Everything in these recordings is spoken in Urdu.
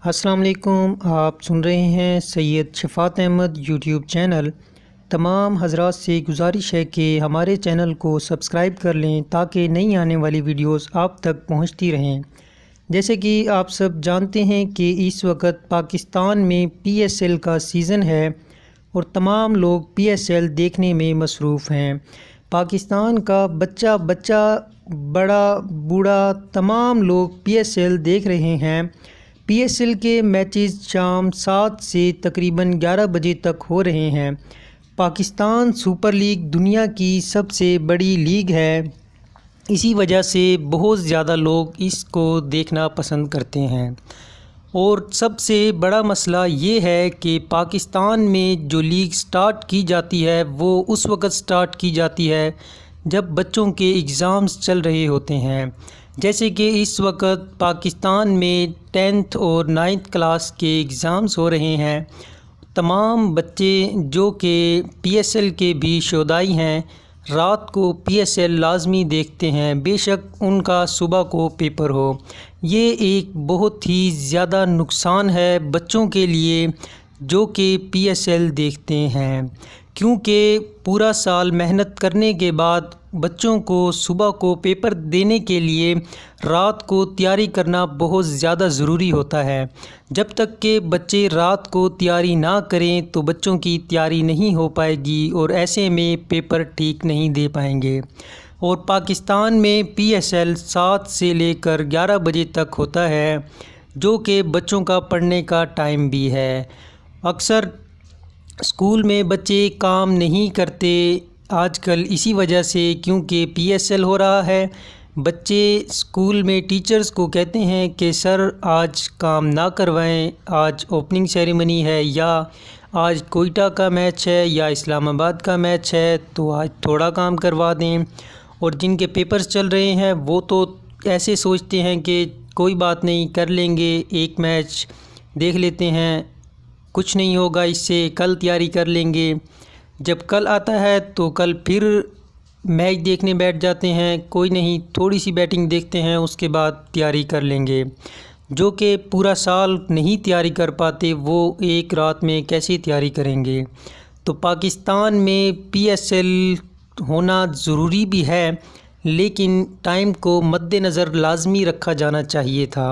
السلام علیکم، آپ سن رہے ہیں سید شفاعت احمد یوٹیوب چینل۔ تمام حضرات سے گزارش ہے کہ ہمارے چینل کو سبسکرائب کر لیں تاکہ نئی آنے والی ویڈیوز آپ تک پہنچتی رہیں۔ جیسے کہ آپ سب جانتے ہیں کہ اس وقت پاکستان میں پی ایس ایل کا سیزن ہے اور تمام لوگ پی ایس ایل دیکھنے میں مصروف ہیں۔ پاکستان کا بچہ بڑا بوڑھا تمام لوگ پی ایس ایل دیکھ رہے ہیں۔ پی ایس ایل کے میچز شام 7 سے تقریباً 11 بجے تک ہو رہے ہیں۔ پاکستان سپر لیگ دنیا کی سب سے بڑی لیگ ہے، اسی وجہ سے بہت زیادہ لوگ اس کو دیکھنا پسند کرتے ہیں۔ اور سب سے بڑا مسئلہ یہ ہے کہ پاکستان میں جو لیگ سٹارٹ کی جاتی ہے وہ اس وقت سٹارٹ کی جاتی ہے جب بچوں کے ایگزامز چل رہے ہوتے ہیں۔ جیسے کہ اس وقت پاکستان میں 10th اور 9th کلاس کے ایگزامز ہو رہے ہیں۔ تمام بچے جو کہ پی ایس ایل کے بھی شودائی ہیں رات کو پی ایس ایل لازمی دیکھتے ہیں، بے شک ان کا صبح کو پیپر ہو۔ یہ ایک بہت ہی زیادہ نقصان ہے بچوں کے لیے جو کہ پی ایس ایل دیکھتے ہیں، کیونکہ پورا سال محنت کرنے کے بعد بچوں کو صبح کو پیپر دینے کے لیے رات کو تیاری کرنا بہت زیادہ ضروری ہوتا ہے۔ جب تک کہ بچے رات کو تیاری نہ کریں تو بچوں کی تیاری نہیں ہو پائے گی اور ایسے میں پیپر ٹھیک نہیں دے پائیں گے۔ اور پاکستان میں پی ایس ایل 7 سے لے کر 11 بجے تک ہوتا ہے، جو کہ بچوں کا پڑھنے کا ٹائم بھی ہے۔ اکثر اسکول میں بچے کام نہیں کرتے آج کل اسی وجہ سے، کیونکہ پی ایس ایل ہو رہا ہے۔ بچے اسکول میں ٹیچرز کو کہتے ہیں کہ سر آج کام نہ کروائیں، آج اوپننگ سیریمنی ہے یا آج کوئٹہ کا میچ ہے یا اسلام آباد کا میچ ہے تو آج تھوڑا کام کروا دیں۔ اور جن کے پیپرز چل رہے ہیں وہ تو ایسے سوچتے ہیں کہ کوئی بات نہیں، کر لیں گے، ایک میچ دیکھ لیتے ہیں، کچھ نہیں ہوگا اس سے، کل تیاری کر لیں گے۔ جب کل آتا ہے تو کل پھر میچ دیکھنے بیٹھ جاتے ہیں، کوئی نہیں، تھوڑی سی بیٹنگ دیکھتے ہیں، اس کے بعد تیاری کر لیں گے۔ جو کہ پورا سال نہیں تیاری کر پاتے وہ ایک رات میں کیسے تیاری کریں گے۔ تو پاکستان میں پی ایس ایل ہونا ضروری بھی ہے، لیکن ٹائم کو مد نظر لازمی رکھا جانا چاہیے تھا۔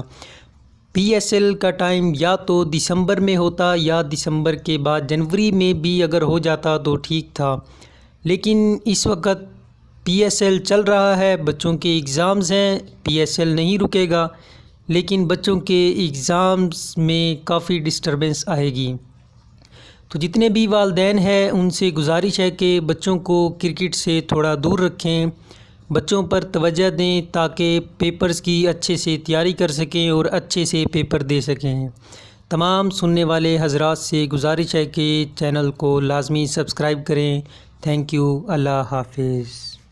پی ایس ایل کا ٹائم یا تو دسمبر میں ہوتا یا دسمبر کے بعد جنوری میں بھی اگر ہو جاتا تو ٹھیک تھا، لیکن اس وقت پی ایس ایل چل رہا ہے، بچوں کے ایگزامز ہیں، پی ایس ایل نہیں رکے گا، لیکن بچوں کے ایگزامز میں کافی ڈسٹربنس آئے گی۔ تو جتنے بھی والدین ہیں ان سے گزارش ہے کہ بچوں کو کرکٹ سے تھوڑا دور رکھیں، بچوں پر توجہ دیں تاکہ پیپرز کی اچھے سے تیاری کر سکیں اور اچھے سے پیپر دے سکیں۔ تمام سننے والے حضرات سے گزارش ہے کہ چینل کو لازمی سبسکرائب کریں۔ تھینک یو، اللہ حافظ۔